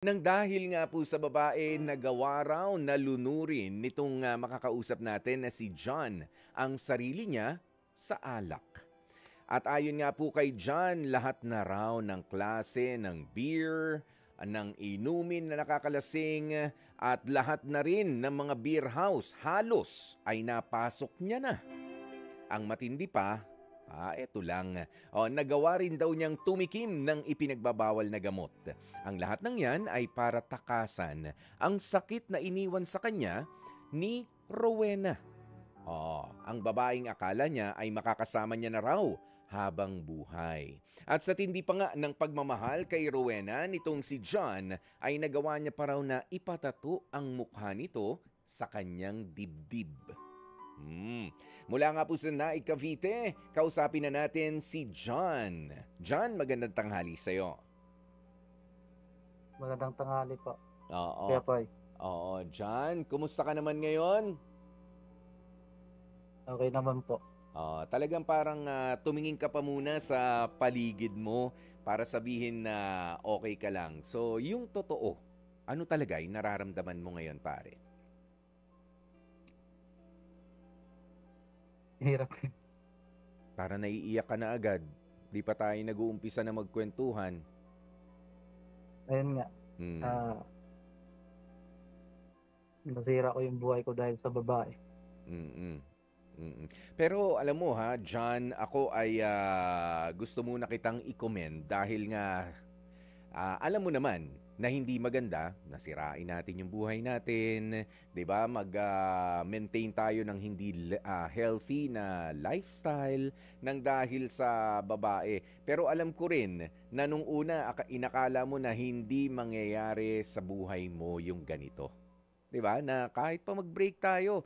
Nang dahil nga po sa babae, nagawa raw na lunurin nitong makakausap natin na si John ang sarili niya sa alak. At ayon nga po kay John, lahat na raw ng klase ng beer, ng inumin na nakakalasing at lahat na rin ng mga beer house halos ay napasok niya na. Ang matindi pa, eto lang. Nagawa rin daw niyang tumikim ng ipinagbabawal na gamot. Ang lahat ng yan ay para takasan ang sakit na iniwan sa kanya ni Rowena. Ang babaeng akala niya ay makakasama niya na raw habang buhay. At sa tindi pa nga ng pagmamahal kay Rowena, nitong si John ay nagawa niya pa raw na ipatato ang mukha nito sa kanyang dibdib. Mula nga po sa Naik, Cavite, kausapin na natin si John. John, magandang tanghali sa'yo. Magandang tanghali po, Oo. Kuya Poy. Oo, John, kumusta ka naman ngayon? Okay naman po. Talagang parang tumingin ka pa muna sa paligid mo para sabihin na okay ka lang. So, yung totoo, ano talaga yung nararamdaman mo ngayon, pare? Hirap. Para naiiyak ka na agad. Di pa tayo nag-uumpisa na magkwentuhan. Ayun nga, Hmm. ah, nasira ko yung buhay ko dahil sa babae. Mm. Mm. Pero alam mo ha, John, ako ay gusto muna kitang i-commend dahil nga alam mo naman na hindi maganda, nasirain natin yung buhay natin, 'di ba? Maintain tayo ng hindi healthy na lifestyle nang dahil sa babae. Pero alam ko rin na nung una inakala mo na hindi mangyayari sa buhay mo yung ganito. 'Di ba? Na kahit pa mag-break tayo,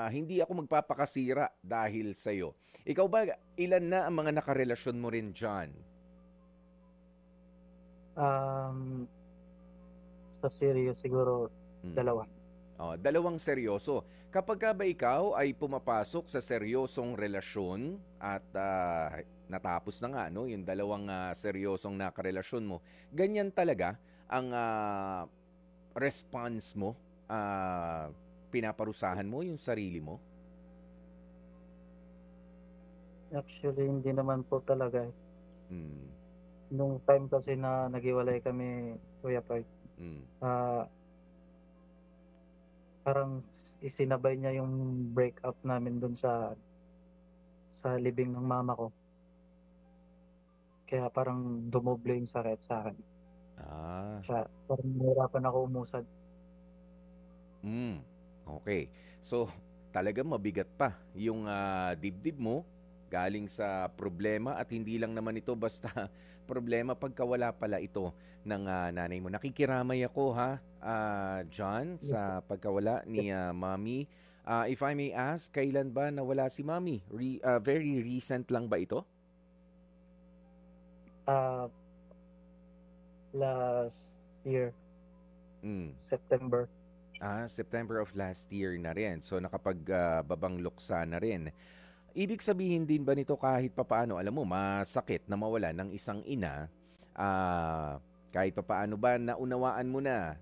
hindi ako magpapakasira dahil sa'yo. Ikaw ba, ilan na ang mga nakarelasyon mo rin, John? Um, sa serious siguro Hmm. dalawa. Dalawang seryoso. Kapag ka ba ikaw ay pumapasok sa seryosong relasyon at natapos na nga no, yung dalawang seryosong nakarelasyon mo, ganyan talaga ang response mo? Pinaparusahan mo yung sarili mo? Actually, hindi naman po talaga. Hmm. Nung time kasi na naghiwalay kami, Kuya Poy, Hmm. ah, parang isinabay niya yung breakup namin dun sa libing ng mama ko. Kaya parang dumoble yung sakit sa akin. Ah. Kaya parang nahirapan ako umusad. Hmm, okay. So, talagang mabigat pa yung dibdib mo galing sa problema at hindi lang naman ito basta problema pagkawala pala ito ng nanay mo. Nakikiramay ako ha, John, Yes po. sa pagkawala ni Mommy. If I may ask, kailan ba nawala si Mommy? Very recent lang ba ito? Ah, last year, Hmm. September. September of last year na rin. So nakapagbabang luksa na rin. Ibig sabihin din ba nito kahit papaano, alam mo, masakit na mawala ng isang ina, kahit papaano ba naunawaan mo na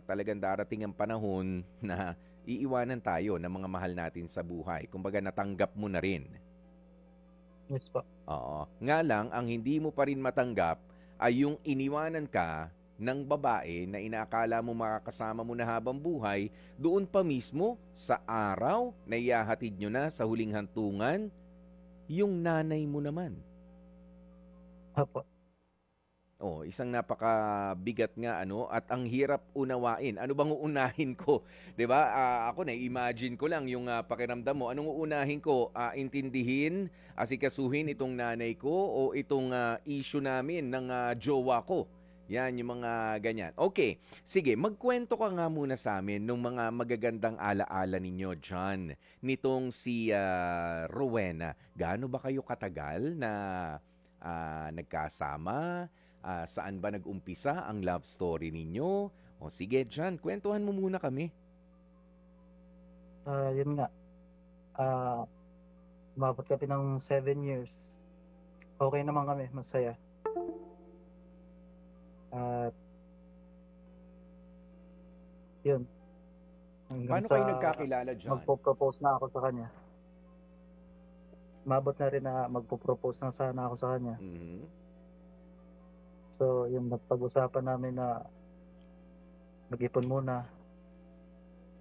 talagang darating ang panahon na iiwanan tayo ng mga mahal natin sa buhay. Kumbaga natanggap mo na rin. Yes po. Oo. Nga lang, ang hindi mo pa rin matanggap ay yung iniwanan ka ng babae na inaakala mo makakasama mo na habang buhay, doon pa mismo sa araw na ihahatid nyo na sa huling hantungan, yung nanay mo naman. Opo. Isang napakabigat nga ano at ang hirap unawain. Ano bang uunahin ko? 'Di ba? Ako na imagine ko lang yung pakiramdam mo. Anong uunahin ko? Intindihin, asikasuhin itong nanay ko o itong issue namin ng jowa ko. Yan yung mga ganyan. Okay, sige, magkwento ka nga muna sa amin ng mga magagandang alaala ninyo, John, nitong si Rowena. Gaano ba kayo katagal na nagkasama? Saan ba nag-umpisa ang love story ninyo? O sige, John, kwentuhan mo muna kami. Yun nga, ah, umabot kami ng 7 years. Okay naman kami, masaya. At Yun, hanggang Paano sa kayo nagkakilala, John? magpo-propose na ako sa kanya. Umabot na rin na magpo-propose na sana ako sa kanya. Mhm. So, yung napag-usapan namin na mag-ipon muna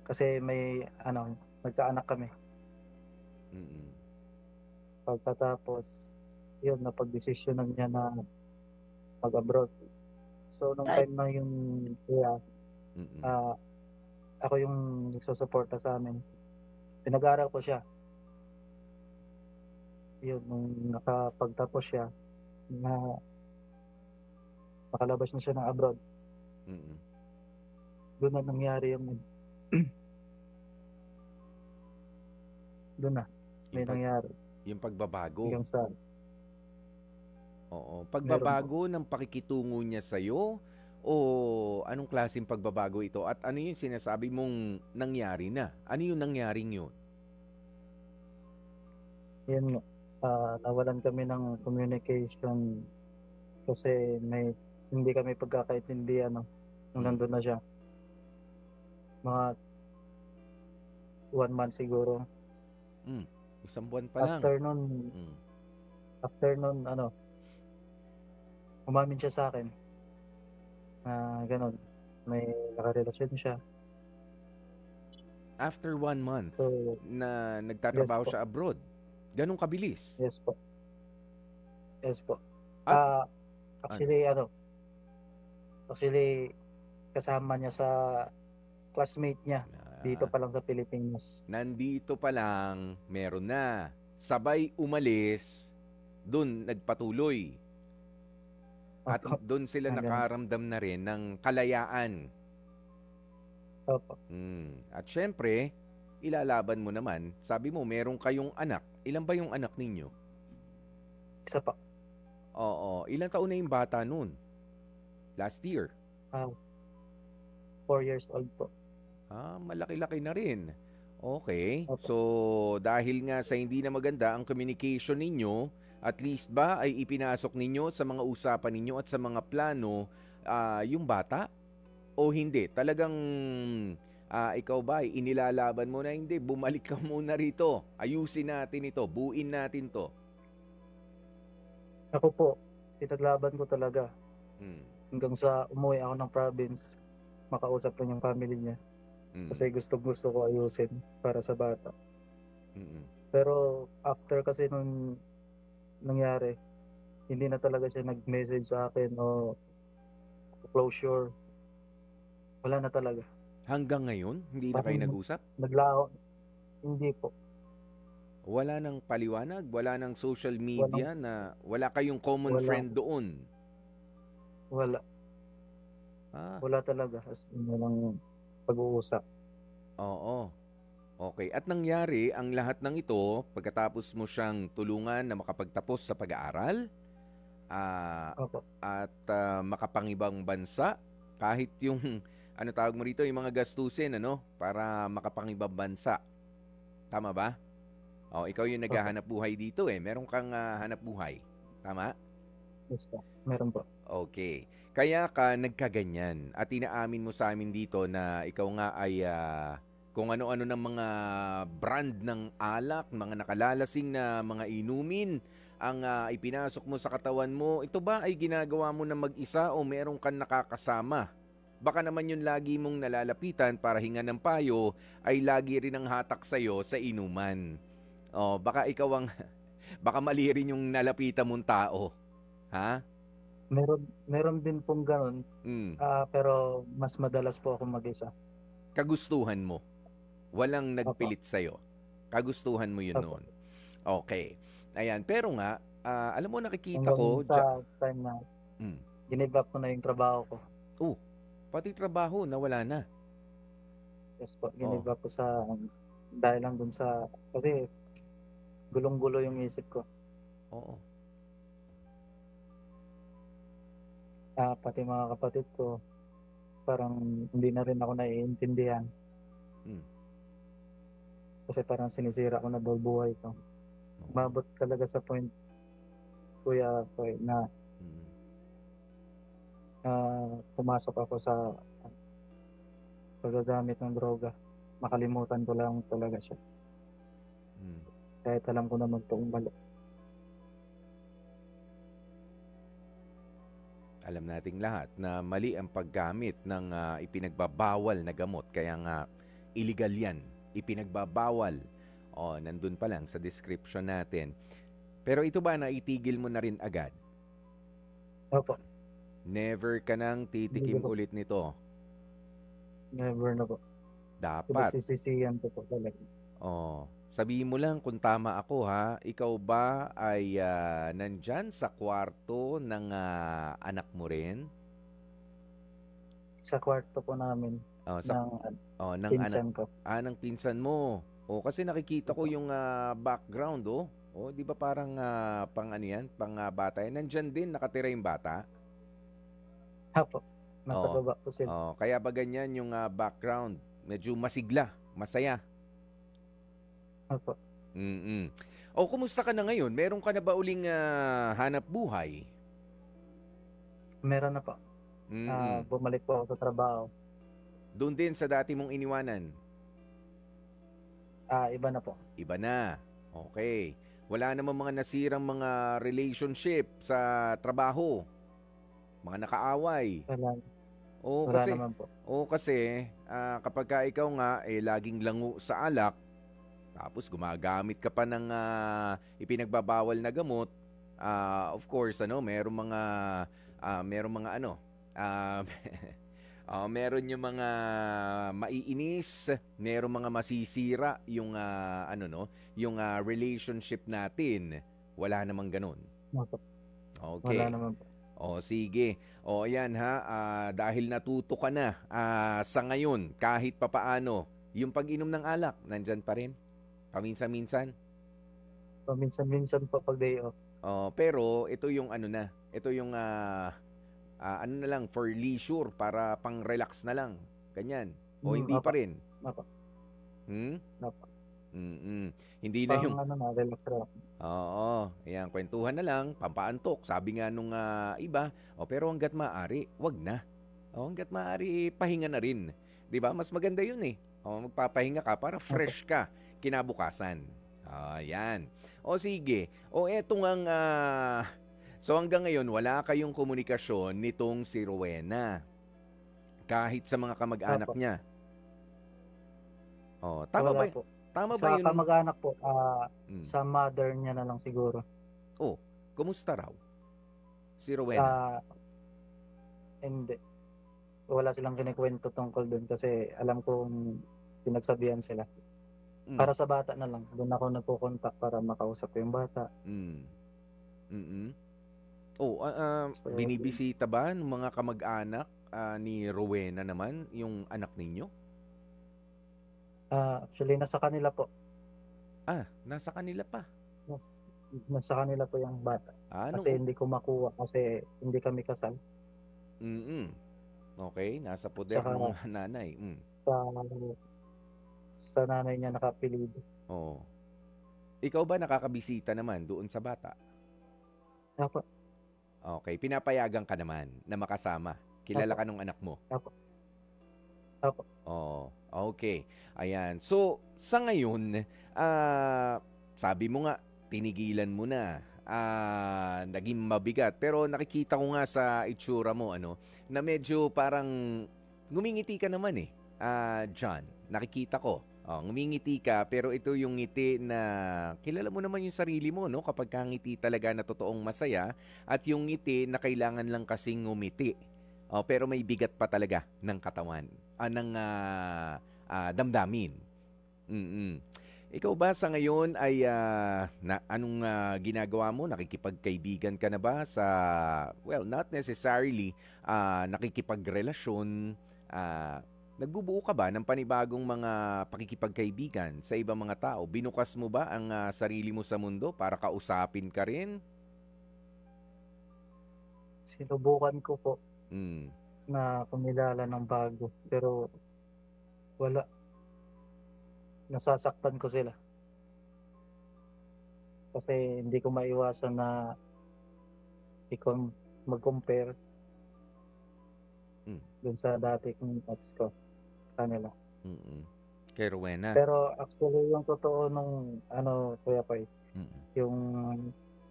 kasi may nagkaanak kami. Mm. Pagkatapos, yun, napag-desisyonan niya na mag-abroad. So, nung time na yung kuya, Mm. ah, ako yung nagsusuporta sa amin. Pinag-aaral ko siya. Yun, nung nakapagtapos siya, na nakalabas na siya ng abroad, Mm. doon na nangyari yung doon na Yung may pag nangyari yung pagbabago. hanggang sa Oo, meron po. pagbabago ng pakikitungo niya sa'yo o anong klaseng pagbabago ito? At ano yung sinasabi mong nangyari na? Ano yung nangyaring yun? Yun nga, nawalan kami ng communication kasi hindi kami pagkakaintindihan nung Mm. nandun na siya. Mga 1 month siguro. Mm. Isang buwan pa lang. After nun, Mm. umamin siya sa akin na gano'n, may nakarelasyon siya. After 1 month So, na yes nagtatrabaho po, siya abroad, ganun kabilis. yes po, yes po. At Ah, ano? actually actually kasama niya sa classmate niya dito Ah, pa lang sa Pilipinas. nandito pa lang, meron na. Sabay umalis, dun nagpatuloy. At Opo, doon sila gano'n. nakaramdam na rin ng kalayaan. Opo, At syempre, ilalaban mo naman. Sabi mo, meron kayong anak. Ilan ba yung anak ninyo? isa pa, Oo. Ilang taon na yung bata nun? Last year. ah, 4 years old po. Malaki-laki na rin. Okay. Opo, So, dahil nga sa hindi na maganda ang communication ninyo, at least ba ay ipinasok ninyo sa mga usapan ninyo at sa mga plano yung bata? O hindi? Talagang ikaw ba ay inilalaban mo na hindi? Bumalik ka muna rito. Ayusin natin ito. Buuin natin to. ako po, pinaglaban ko talaga Mm. hanggang sa umuwi ako ng province, makausap ko yung family niya Mm. kasi gustong-gusto ko ayusin para sa bata. Mm. Pero after kasi nung nangyari, hindi na talaga siya nag-message sa akin o closure, wala na talaga. Hanggang ngayon, hindi na kayo Parang nag-usap? naglaho, hindi po, Wala nang paliwanag? Wala nang social walang media na wala kayong common wala friend doon? wala Ah, wala talaga as in walang pag-uusap. oo. Okay. At nangyari ang lahat ng ito pagkatapos mo siyang tulungan na makapagtapos sa pag-aaral ah, Opo, at makapangibang bansa kahit yung ano tawag mo rito, yung mga gastusin ano para makapangibang bansa. Tama ba? Oh, ikaw yung opo, naghahanap buhay dito eh. Meron kang hanap buhay. Tama? yes po, meron po. Okay. Kaya ka nagkaganyan at inaamin mo sa amin dito na ikaw nga ay kung ano-ano ng mga brand ng alak, mga nakalalasing na mga inumin ang ipinasok mo sa katawan mo. Ito ba ay ginagawa mo na mag-isa o meron kang nakakasama? Baka naman yung lagi mong nalalapitan para hingan ng payo ay lagi rin ang hatak sa'yo sa inuman. Oh, baka ikaw ang baka mali rin yung nalapitan mong tao. Ha? Meron din pong gano'n, Mm. pero mas madalas po akong mag-isa. Kagustuhan mo. Walang Opo, nagpilit sa'yo. Kagustuhan mo yun opo, noon. Okay. Ayan. Pero nga, alam mo nakikita hanggang ko, sa time na mm, ginive up ko na yung trabaho ko. oh, pati trabaho nawala na. Yes po, Oh, ginive up ko dahil lang dun sa kasi gulong-gulo yung isip ko. oo. Pati mga kapatid ko, parang hindi na rin ako naiintindihan Mm, kasi parang sinisira ko na daw buhay ko. oo. Umabot talaga sa point, kuya Koy, na Mm, pumasok ako sa paggagamit ng droga. Makalimutan ko lang talaga siya. Mm. Kahit alam ko naman itong mali. Alam nating lahat na mali ang paggamit ng ipinagbabawal na gamot. Kaya nga, illegal yan. Ipinagbabawal. O, nandun pa lang sa description natin. Pero ito ba, naitigil mo na rin agad? Opo, Never ka nang titikim hindi ko po. ulit nito. Never na po. Dapat. Pinagsisisihan ko po talaga. Oh, sabihin mo lang kung tama ako ha. Ikaw ba ay nandyan sa kwarto ng anak mo rin? Sa kwarto po namin Oh, ng ng anak, pinsan ko. ng pinsan mo. Oh, kasi nakikita ko Opo. yung background, oh. Oh, di ba parang pang ano yan, pang bata yan. Nandyan din nakatira yung bata. Opo, nasa Oh. baba po sila. Oh, kaya ba ganyan yung background? Medyo masigla, masaya. Opo, Mm. O, kumusta ka na ngayon? Meron ka na ba uling hanap buhay? meron na po. Mm. Bumalik po ako sa trabaho. Doon din sa dati mong iniwanan? Iba na po. Iba na. Okay. Wala namang mga nasirang mga relationship sa trabaho. Mga nakaaway. Wala, O wala kasi, naman po. kapag ka ikaw nga laging lango sa alak, tapos gumagamit ka pa ng ipinagbabawal na gamot, of course, merong mga meron yung mga maiinis, merong mga masisira yung yung relationship natin. Wala namang ganun. Opo, wala Okay. naman po. O sige. O ayan ha, dahil natuto ka na sa ngayon kahit papaano, yung pag-inom ng alak, nandyan pa rin? Paminsan-minsan? Paminsan-minsan po pag day off. Pero ito yung ito yung na lang, for leisure, para pang-relax na lang. Ganyan. O hindi pa Opo, rin? opo, Hmm? opo. Mm-mm. Hindi na yung, Relax relax. oo, ayan, kwentuhan na lang, pampaantok. Sabi nga nung iba, pero hanggat maaari, wag na. Hanggat maaari, pahinga na rin. 'Di ba? Mas maganda 'yun eh. Magpapahinga ka para Opo. fresh ka kinabukasan. Ayan. O sige. Eto ngang so hanggang ngayon wala kayong komunikasyon nitong si Rowena kahit sa mga kamag-anak Opo, niya. Tama ba? wala po. Tama ba Sa 'yun? kamag-anak po, Mm. sa mother niya na lang siguro. Kumusta raw si Rowena? Hindi. Wala silang kinikwento tungkol dun kasi alam kong pinagsabihan sila. Mm. Para sa bata na lang, doon ako nagko-contact para makausap ko yung bata. Mm. Mm. So, Binibisita ba ng mga kamag-anak ni Rowena naman yung anak ninyo? actually nasa kanila po. Nasa kanila pa. Nasa kanila po yung bata. Anong Kasi hindi ko makuha kasi hindi kami kasal. Okay, nasa poder Saka ng nanay. sa sa nanay niya nakapilido. Oo. Ikaw ba nakakabisita naman doon sa bata? Opo, Okay, pinapayagan ka naman na makasama. Kilala opo, ka nung anak mo. opo, opo. Okay. Ayan. So, sa ngayon, sabi mo nga, tinigilan mo na. Naging mabigat. Pero nakikita ko nga sa itsura mo, na medyo parang ngumingiti ka naman eh. John, nakikita ko. Ngumingiti ka, pero ito yung ngiti na kilala mo naman yung sarili mo, no? Kapag kangiti talaga na totoong masaya, at yung ngiti na kailangan lang kasing ngumiti. Pero may bigat pa talaga ng katawan, ng damdamin. Ikaw ba sa ngayon ay anong ginagawa mo? Nakikipagkaibigan ka na ba sa, well, not necessarily nakikipagrelasyon, nagbubuo ka ba ng panibagong mga pakikipagkaibigan sa ibang mga tao? Binukas mo ba ang sarili mo sa mundo para kausapin ka rin? Sinubukan ko po Mm. na kumilala ng bago pero wala. Nasasaktan ko sila. Kasi hindi ko maiwasan na mag-compare Mm. dun sa dati kong ex ko. kanila. Mm. Kay Rowena. Pero actually yung totoo nung Kuya Pai, Mm. yung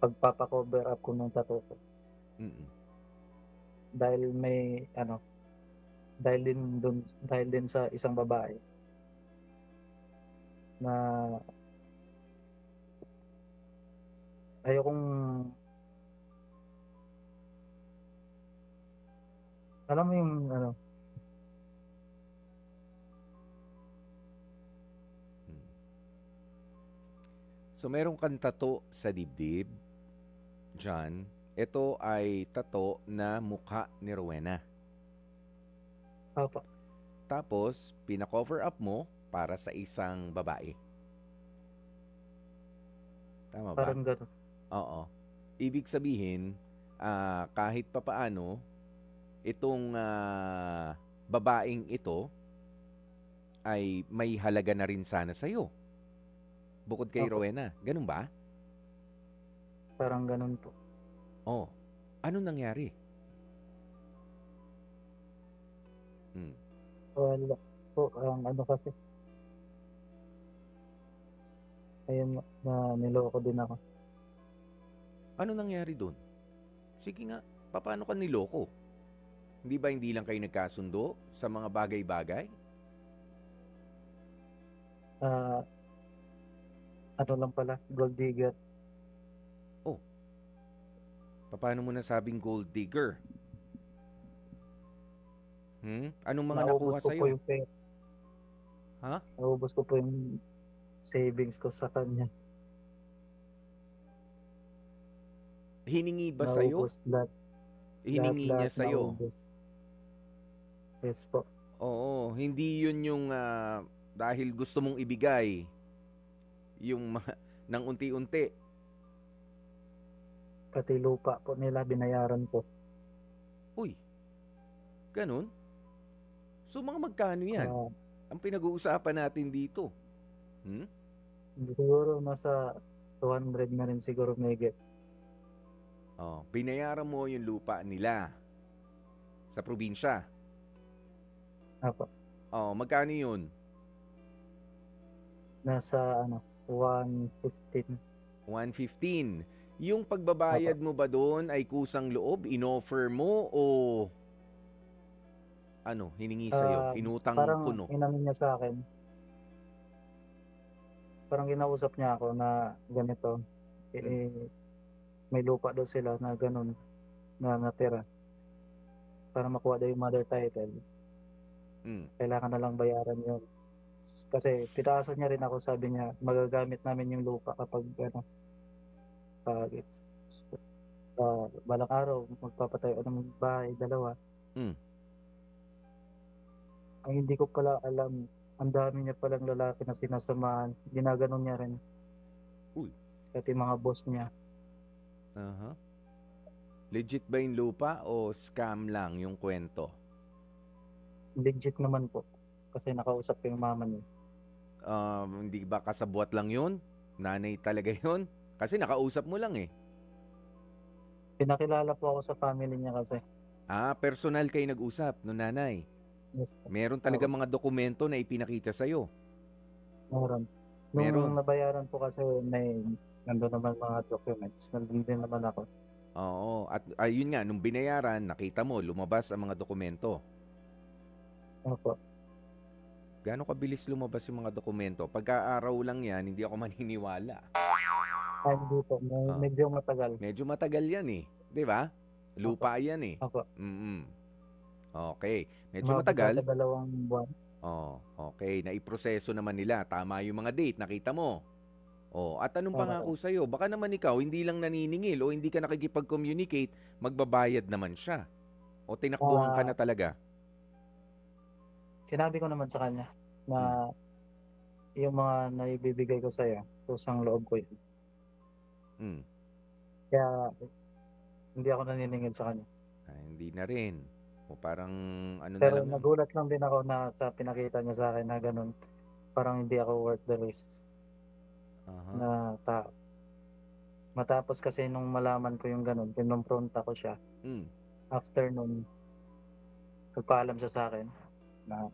pagpapa-cover up ko nung tattoo ko. Mm. Dahil dahil din sa isang babae na ayokong, alam mo yung Mm. So meron kang tato sa dibdib, John. Ito ay tato na mukha ni Rowena. apa, Tapos, pina-cover up mo para sa isang babae. Tama ba? parang gano'n. Oo. Ibig sabihin, kahit papaano, itong babaeng ito ay may halaga na rin sana sa'yo. Bukod kay Opo, Rowena. Ganun ba? parang gano'n po. Oh. Ano nangyari? Hmm. Wala po, kasi, ayun na niloko din ako. Ano nangyari doon? Sige nga, paano ka niloko? Hindi ba hindi lang kayo nagkasundo sa mga bagay-bagay? Ah, lang pala, gold digger. Oh, paano mo nasabing gold digger? Anong mga Naubos nakuha ko po sa'yo? yung pera. Ha? Naubos ko po yung savings ko sa kanya. Hiningi ba sa'yo? Naubos lahat, Hiningi niya sa'yo? naubos. Yes po. Oo, hindi yun yung dahil gusto mong ibigay yung ng unti-unti. Pati lupa po nila binayaran ko. Uy, ganun? So mga magkano yan? Ang pinag-uusapan natin dito. Siguro nasa 200 na rin siguro megit. Oh, binayaran mo yung lupa nila sa probinsya. Apo. Oh, magkano yun? Nasa 115. 115. Yung pagbabayad mo ba doon ay kusang loob? Inoffer mo o hiningi sa'yo? Inutang Parang puno? inamin niya sa akin. Parang kinausap niya ako na ganito. May lupa daw sila na ganun na natira. Para makuha daw yung mother title. Kailangan na lang bayaran yun. Kasi pitaasan niya rin ako, sabi niya, magagamit namin yung lupa kapag balang araw, magpapatayo ng bahay, dalawa. Ang hindi ko pala alam, ang dami niya palang lalaki na sinasamahan. Ginaganon niya rin. Uy. Pati mga boss niya. Legit ba yung lupa o scam lang yung kwento? Legit naman po. Kasi nakausap ko yung mama niya. Hindi ba kasabwat lang yun? Nanay talaga yun? Kasi nakausap mo lang eh. Pinakilala po ako sa family niya kasi. Personal kayo nag-usap no nanay? Yes, meron talaga mga dokumento na ipinakita sa'yo? Meron. Nung nabayaran po kasi nandun naman mga documents. Nandun din naman ako. Oo. At ayun nga, nung binayaran, nakita mo, lumabas ang mga dokumento. Opo. Gaano kabilis lumabas yung mga dokumento? Pagka-araw lang yan, hindi ako maniniwala. Hindi po. Medyo matagal. Medyo matagal yan eh. Di ba? Lupa yan eh. Opo. Okay. Medyo matagal. 2 buwan. Okay. Naiproseso naman nila. Tama yung mga date. Nakita mo. At anong pangako sa'yo? Baka naman ikaw, hindi lang naniningil o hindi ka nakikipag-communicate, magbabayad naman siya. O tinakbuhan ka na talaga? Sinabi ko naman sa kanya na yung mga naibibigay ko sa'yo, kusang loob ko yun. Kaya hindi ako naniningil sa kanya. Hindi na rin. O parang Pero na lang. nagulat lang din ako na sa pinakita niya sa akin na ganun. Parang hindi ako worth the risk. Na tao. Matapos kasi nung malaman ko yung ganun, kinumpronta ko siya. After nun, nagpaalam siya sa akin na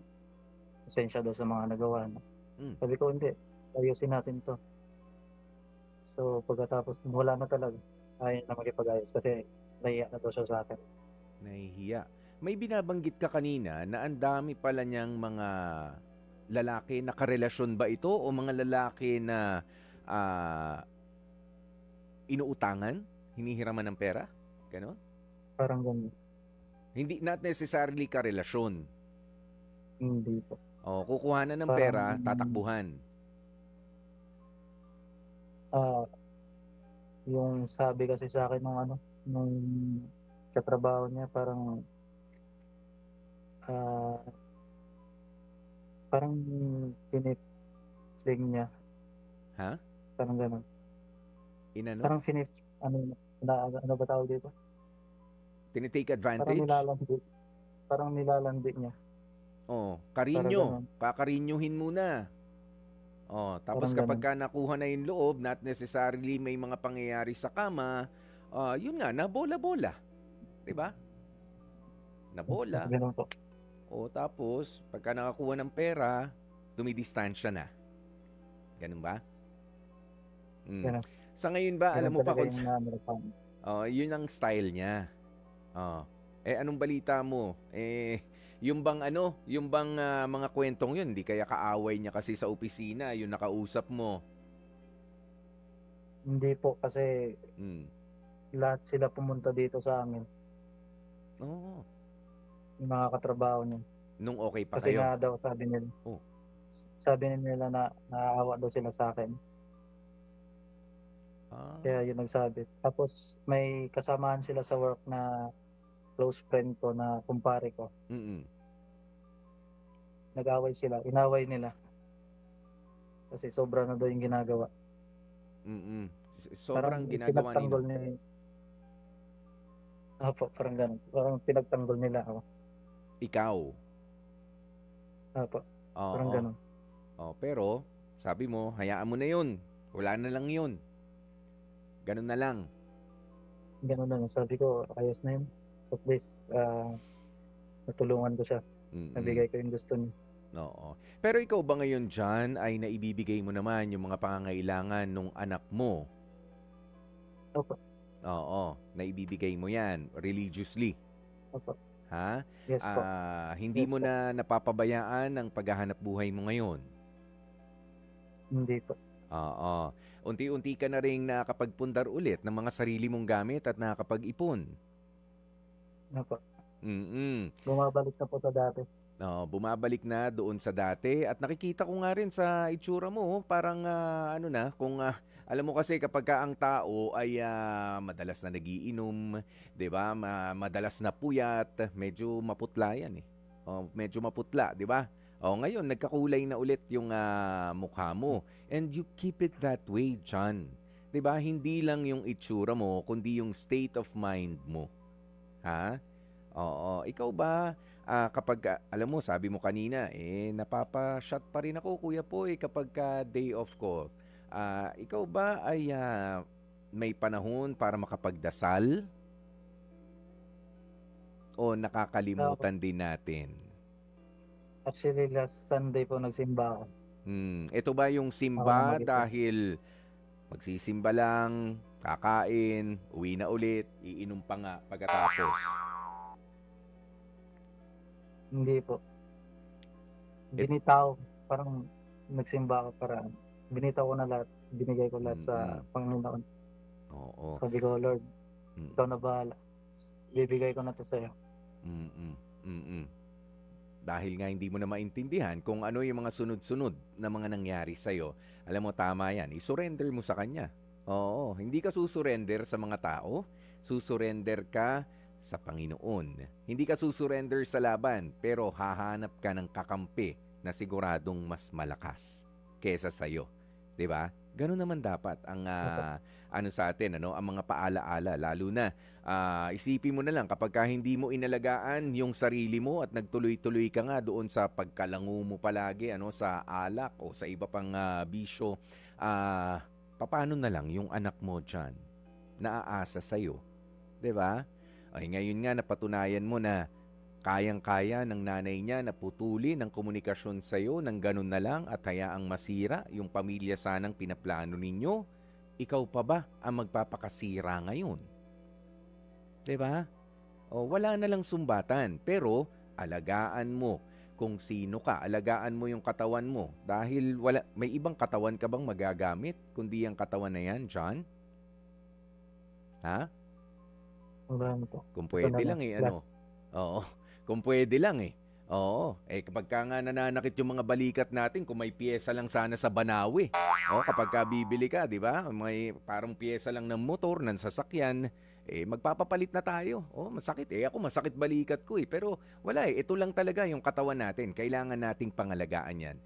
pasensya daw sa mga nagawa niya. Hmm. Sabi ko, hindi, ayusin natin 'to. So, pagkatapos wala na talaga, ayaw na makipag-ayos kasi nahiya na daw siya sa'kin. Nahihiya. May binabanggit ka kanina na ang dami pala niyang mga lalaki, nakarelasyon ba ito o mga lalaki na ah, inuutangan, hinihiraman ng pera? Ganon? Parang gano'n. Hindi, not necessarily karelasyon. Hindi po. O, kukuhanan ng Parang, pera, tatakbuhan. ah, yung sabi kasi sa'kin nung ano, nung katrabaho niya ah, parang fling niya, Ha? parang gano'n. Inano? Parang ano, ano ba tawag dito? Tinitake Parang advantage? nilalandi niya, Oh, parang karinyo. gano'n, Kakarinyuhin muna. Oh, tapos parang kapag gano'n. ka nakuha na yung loob, not necessarily may mga pangyayari sa kama, yun nga, nabola-bola. 'Di ba? Yes, Nabola. gano'n po. O tapos, pagka nakakuha ng pera, dumidistansya na. Ganun ba? Mm. Gano'n, Sa ngayon ba, alam gano'n mo pa talaga kung yung naano sa'min. yun ang style niya. Oh. Anong balita mo? Yung bang mga kwentong yun, hindi kaya kaaway niya kasi sa opisina, yung nakausap mo. Hindi po kasi Mm. lahat sila pumunta dito sa amin, Oo. yung mga katrabaho niya. Nung okay pa Kasi kayo. nga daw Oh. sabi nila na naaawa daw sila sa'kin, Ah. kaya yun nagsabi. Tapos may kasamahan sila sa work na close friend ko na kumpare ko, Mm. nag-away sila, inaway nila kasi sobra na daw yung ginagawa. Mm. Parang Sobrang ginagawa pinagtanggol nino. parang gano'n, parang pinagtanggol nila ako. Ikaw. Opo, parang Oo. gano'n, Pero, sabi mo, hayaan mo na yun. Wala na lang yun. Ganun na lang. gano'n lang. Sabi ko, ayos na yun, at least, natulungan ko siya, Mm. nabigay ko yung gusto niya. Oo. Pero ikaw ba ngayon dyan ay naibibigay mo naman yung mga pangangailangan nung anak mo? Opo, Oo. Naibibigay mo yan religiously. opo, Ha? yes po, Hindi yes mo po, na napapabayaan ang paghahanap buhay mo ngayon. hindi po, Oo. Unti-unti ka na rin nakakapagpundar ulit ng mga sarili mong gamit at nakakapag-ipon. opo. Mm. Bumabalik na po sa dati. Bumabalik na doon sa dati at nakikita ko nga rin sa itsura mo parang ano na kung alam mo kasi kapag ka ang tao ay madalas na nagiinom, 'di ba? Madalas na puyat, medyo maputla 'yan eh. Medyo maputla, 'di ba? Ngayon nagkakulay na ulit yung mukha mo and you keep it that way, John. 'Di ba? Hindi lang yung itsura mo kundi yung state of mind mo. Ha? Oo. Ikaw ba, kapag, alam mo, sabi mo kanina, napapa-shot pa rin ako, Kuya Poy, kapag day off ko. Ikaw ba ay may panahon para makapagdasal o Ah, nakakalimutan din natin? Actually last Sunday po nagsimba ako. Ito ba yung Ako lang simba mag-isa. dahil magsisimba lang, kakain, uwi na ulit, iinom pa nga pagkatapos? Hindi po. It, Binitaw, parang nagsimba ako para binitaw ko na lahat, binigay ko lahat sa mm, Panginoon. oo. Sabi ko, Lord, Mm, ikaw na bahala. Bibigay ko na 'to sa'yo. mm, mm. Dahil nga hindi mo na maintindihan kung ano yung mga sunod-sunod na mga nangyari sa'yo, alam mo tama yan, isurrender mo sa Kanya. Oo, hindi ka susurrender sa mga tao, susurrender ka sa Panginoon. Hindi ka susurrender sa laban, pero hahanap ka ng kakampi na siguradong mas malakas kesa sa'yo. 'Di ba? Ganun naman dapat ang Opo, ano sa atin, ano, ang mga paalaala, lalo na isipin mo na lang kapag ka hindi mo inalagaan yung sarili mo at nagtuloy-tuloy ka nga doon sa pagkalango mo palagi ano sa alak o sa iba pang bisyo, papaano na lang yung anak mo diyan? Naaasa sa iyo, 'di ba? Ay ngayon nga napatunayan mo na Kayang-kaya ng nanay niya na putulin ang komunikasyon sa'yo ng ganun na lang at hayaang masira yung pamilya sanang pinaplano ninyo. Ikaw pa ba ang magpapakasira ngayon? 'Di ba? O wala na lang sumbatan, pero alagaan mo kung sino ka, alagaan mo yung katawan mo dahil may ibang katawan ka bang magagamit kundi ang katawan na yan, John? Ha? Wala na po. Kung Ito na pwede lang. lang ano. Last. Oo, kung pwede lang Oo, kapag ka nga nananakit yung mga balikat natin, kung may piyesa lang sana sa Banawi. Kapag ka bibili ka, di ba? May parang piyesa lang ng motor, ng sasakyan, magpapapalit na tayo. Masakit ako masakit balikat ko Pero wala ito lang talaga yung katawan natin. Kailangan nating pangalagaan yan.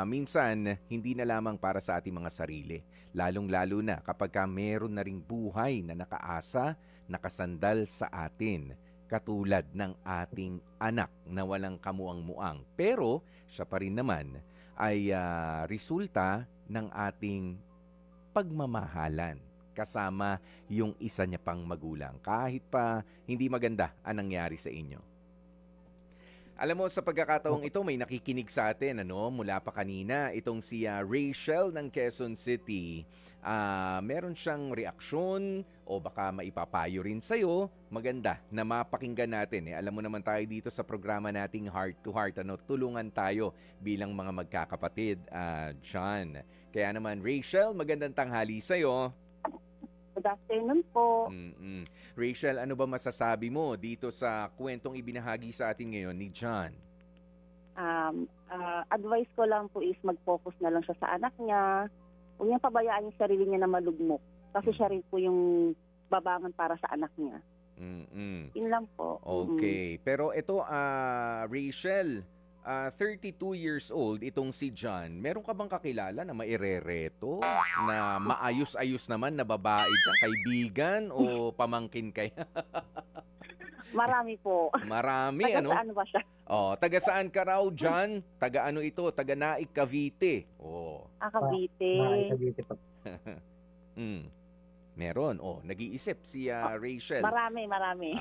Minsan, hindi na lamang para sa ating mga sarili. Lalong-lalo na kapag ka meron na ring buhay na nakaasa, nakasandal sa atin. Katulad ng ating anak na walang kamuang-muang. Pero siya pa rin naman ay resulta ng ating pagmamahalan kasama yung isa niya pang magulang. Kahit pa hindi maganda ang nangyari sa inyo. Alam mo, sa pagkakataong ito, may nakikinig sa atin, mula pa kanina, itong si Rachel ng Quezon City. Meron siyang reaksyon o baka maipapayo rin sa'yo. Maganda na mapakinggan natin. Alam mo naman tayo dito sa programa nating Heart to Heart. Tulungan tayo bilang mga magkakapatid, John. Kaya naman, Rachel, magandang tanghali sa'yo. Good afternoon po. Rachel, ano ba masasabi mo dito sa kwentong ibinahagi sa atin ngayon ni John? Advice ko lang po is mag-focus na lang siya sa anak niya. Huwag niyang pabayaan yung sarili niya na malugmok. Kasi siya rin po yung babangon para sa anak niya. Yun lang po. Okay. Pero ito, Rachel, 32 years old, itong si John. Meron ka bang kakilala na mairereto? Na maayos-ayos naman na babae dyan? Kaibigan o pamangkin kaya? Marami po. Marami, Taga saan ba siya? Taga saan ka raw, John? Taga ano ito? Taga Naik, Cavite. Cavite. Cavite po. Meron. Nag-iisip si Rachel. Marami.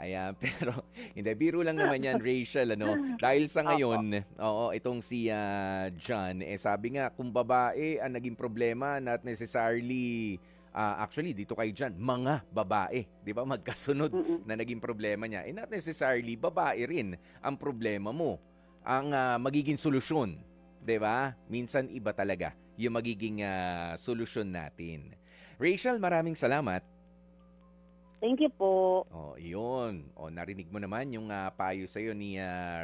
Ayan, pero hindi, biro lang naman yan, Rachel, Dahil sa ngayon, itong si John, sabi nga, kung babae ang naging problema, not necessarily, actually, dito kay John, mga babae, di ba, magkasunod na naging problema niya. Not necessarily, babae rin ang problema mo, ang magiging solusyon, di ba? Minsan iba talaga yung magiging solusyon natin. Rachel, maraming salamat. Thank you po. Yun. Narinig mo naman yung payo sa'yo ni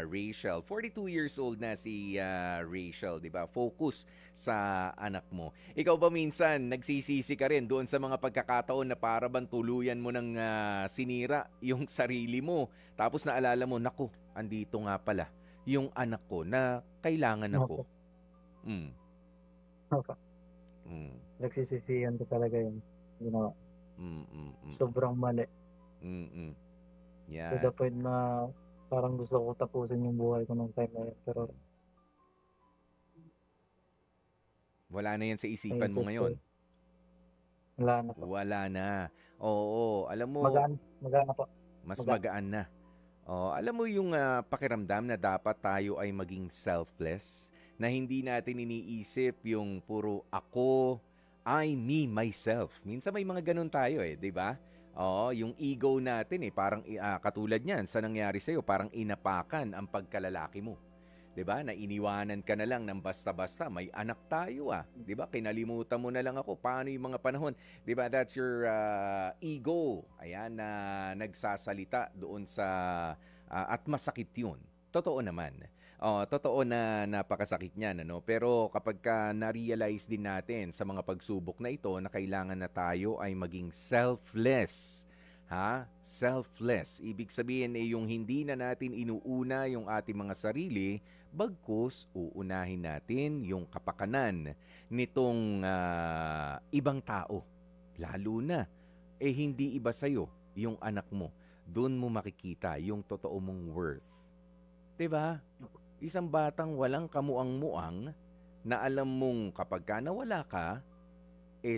Rachel. 42 years old na si Rachel, di ba? Focus sa anak mo. Ikaw ba minsan nagsisisi ka rin doon sa mga pagkakataon na para bang tuluyan mo ng sinira yung sarili mo? Tapos naalala mo, naku, andito nga pala yung anak ko na kailangan ako. Nagsisisihan ko talaga yun. Sobrang mali. Yeah. To the point na parang gusto ko tapusin yung buhay ko nung time na yun. Pero wala na yan sa isipan mo ngayon. Wala na po. Wala na. Oo, alam mo. Magaan na po. Mas magaan na. Alam mo yung pakiramdam na dapat tayo ay maging selfless, na hindi natin iniisip yung puro ako, I, me, myself. Minsan may mga ganun tayo di ba? Yung ego natin parang katulad niyan sa nangyari sa'yo, parang inapakan ang pagkalalaki mo. 'Di ba? Na iniwanan ka na lang ng basta-basta, may anak tayo 'di ba? Kinalimutan mo na lang ako. Paano yung mga panahon? 'Di ba? That's your ego. Ayan na nagsasalita doon sa at masakit 'yun. Totoo naman. Totoo na napakasakit niyan, Pero kapag na-realize din natin sa mga pagsubok na ito na kailangan na tayo ay maging selfless. Selfless. Ibig sabihin yung hindi na natin inuuna yung ating mga sarili, bagkus uunahin natin yung kapakanan nitong ibang tao. Lalo na, hindi iba sa'yo yung anak mo. Doon mo makikita yung totoo mong worth. 'Di ba? Isang batang walang kamuang-muang na alam mong kapag ka nawala ka,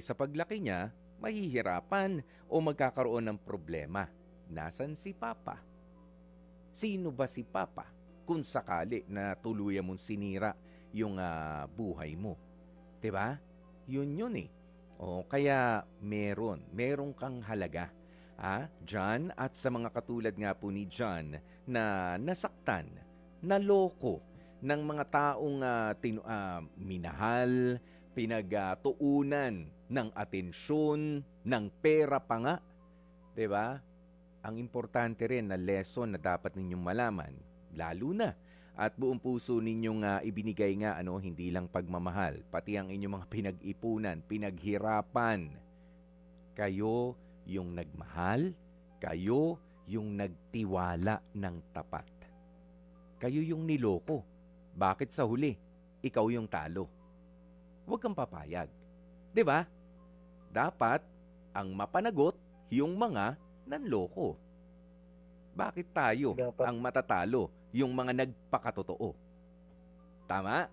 sa paglaki niya, mahihirapan o magkakaroon ng problema. Nasaan si Papa? Sino ba si Papa kung sakali na tuluyan mong sinira yung buhay mo? 'Di ba? Yun eh. O kaya meron kang halaga. John, at sa mga katulad nga po ni John na nasaktan, naloko ng mga taong minahal, pinagtuunan ng atensyon, ng pera pa nga. 'Di ba? Ang importante rin na lesson na dapat ninyong malaman, lalo na at buong puso ninyong ibinigay nga hindi lang pagmamahal, pati ang inyong mga pinag-ipunan, pinaghirapan. Kayo yung nagmahal, kayo yung nagtiwala ng tapat. Kayo yung niloko. Bakit sa huli, ikaw yung talo? Huwag kang papayag. 'Di ba? Dapat ang mapanagot yung mga nanloko. Bakit tayo Dapat. ang matatalo, yung mga nagpakatotoo? Tama?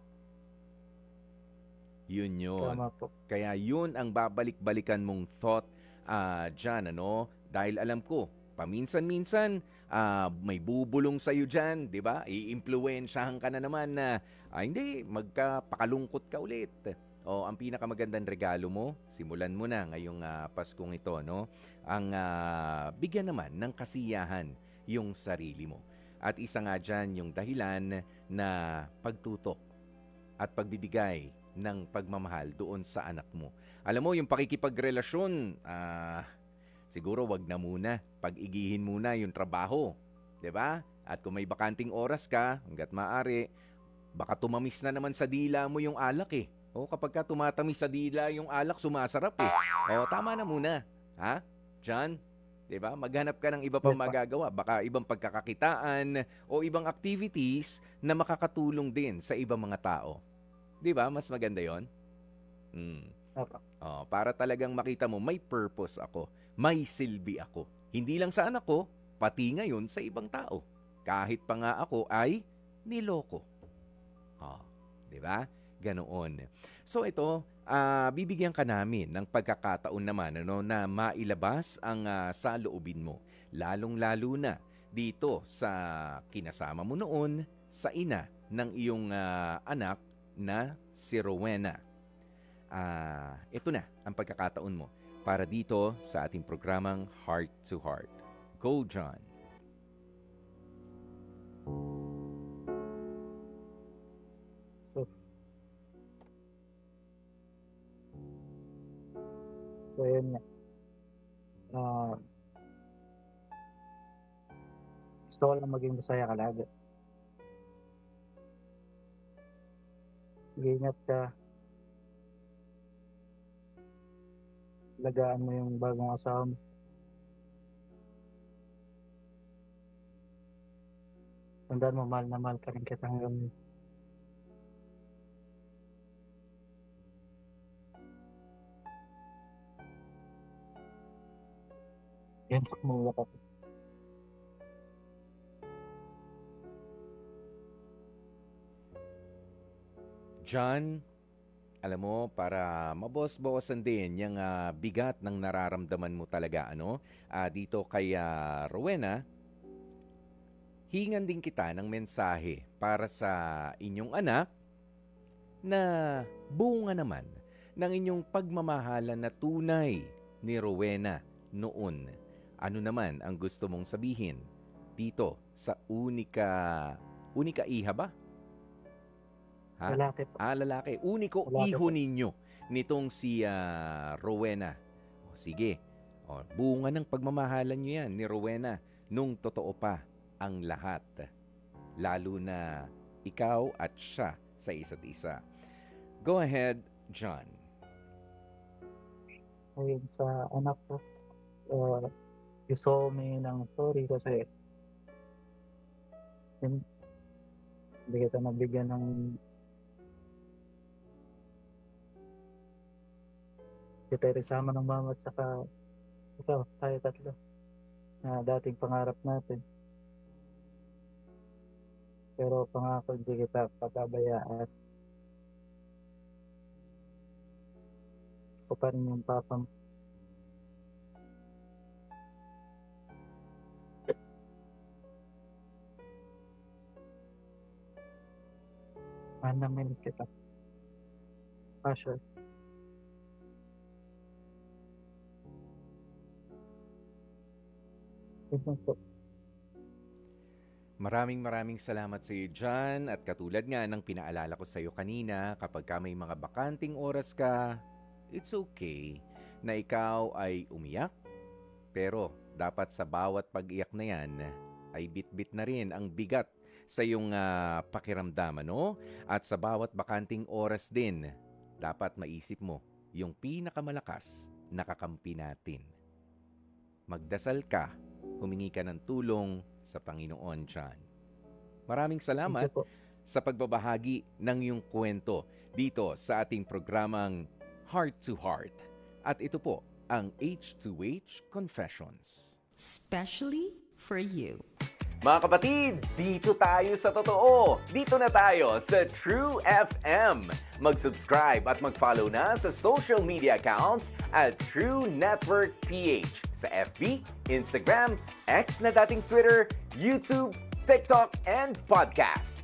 Yun. Tama po. Kaya yun ang babalik-balikan mong thought dyan, Dahil alam ko, paminsan-minsan, may bubulong sa'yo dyan, di ba? Iimpluwensyahan ka na naman na, hindi, magpakalungkot ka ulit. O, ang pinakamagandang regalo mo, simulan mo na ngayong Paskong ito, Ang bigyan naman ng kasiyahan yung sarili mo. At isa nga dyan yung dahilan na pagtutok at pagbibigay ng pagmamahal doon sa anak mo. Alam mo, yung pakikipagrelasyon, siguro wag na muna. Pag-igihin muna yung trabaho. 'Di ba? At kung may bakanting oras ka, hanggat maaari, baka tumamis na naman sa dila mo yung alak eh. O kapag ka tumatamis sa dila yung alak, sumasarap eh. O tama na muna. John? 'Di ba? Maghanap ka ng iba pang Yes, pa. magagawa. Baka ibang pagkakakitaan o ibang activities na makakatulong din sa ibang mga tao. 'Di ba? Mas maganda 'yon. Opo. Para talagang makita mo, may purpose ako. May silbi ako. Hindi lang sa anak ko, pati ngayon sa ibang tao. Kahit pa nga ako ay niloko. 'Di ba? Ganoon. So ito, bibigyan ka namin ng pagkakataon naman na mailabas ang saloobin mo. Lalong-lalo na dito sa kinasama mo noon sa ina ng iyong anak na si Rowena. Ito na ang pagkakataon mo para dito sa ating programang Heart to Heart. Go, John! So yun nga. Gusto ko lang maging masaya ka lagi. Ingat ka. Lagaan mo yung bagong asawa mo. Tandaan mo, mahal na mahal ka rin kita hanggang ngayon. Yan, kumuha ka. John, alam mo, para mabawas-bawasan din yung bigat ng nararamdaman mo talaga, dito kay Rowena, hingan din kita ng mensahe para sa inyong anak na bunga naman ng inyong pagmamahalan na tunay ni Rowena noon. Ano naman ang gusto mong sabihin dito sa unika iha ba? Lalaki po. Lalaki. Uniko Lalaki iho po. ninyo nitong si Rowena. Sige. Bunga ng pagmamahalan nyo yan ni Rowena nung totoo pa ang lahat. Lalo na ikaw at siya sa isa't isa. Go ahead, John. Ayun sa anak ko, gusto me ng sorry kasi hindi kita nabigyan ng kita isama ng mama at saka ikaw, tayo tatlo na dating pangarap natin. Pero pangako hindi kita pagkabayaan. Ako pa rin yung papa mo. Mahal na miss kita. Sure. Po. Maraming salamat sa iyo dyan. At katulad nga ng pinaalala ko sa iyo kanina, kapag ka may mga bakanting oras ka, it's okay na ikaw ay umiyak. Pero dapat sa bawat pag-iyak na yan, ay bit-bit na rin ang bigat sa iyong pakiramdam, no? At sa bawat bakanting oras din, dapat maisip mo yung pinakamalakas na kakampi natin. Magdasal ka, humingi ka ng tulong sa Panginoon dyan. Maraming salamat sa pagbabahagi ng iyong kwento dito sa ating programang Heart to Heart. At ito po ang H2H Confessions. Especially for you. Mga kapatid, dito tayo sa totoo. Dito na tayo sa True FM. Mag-subscribe at mag-follow na sa social media accounts at True Network PH sa FB, Instagram, X na dating Twitter, YouTube, TikTok, and podcasts.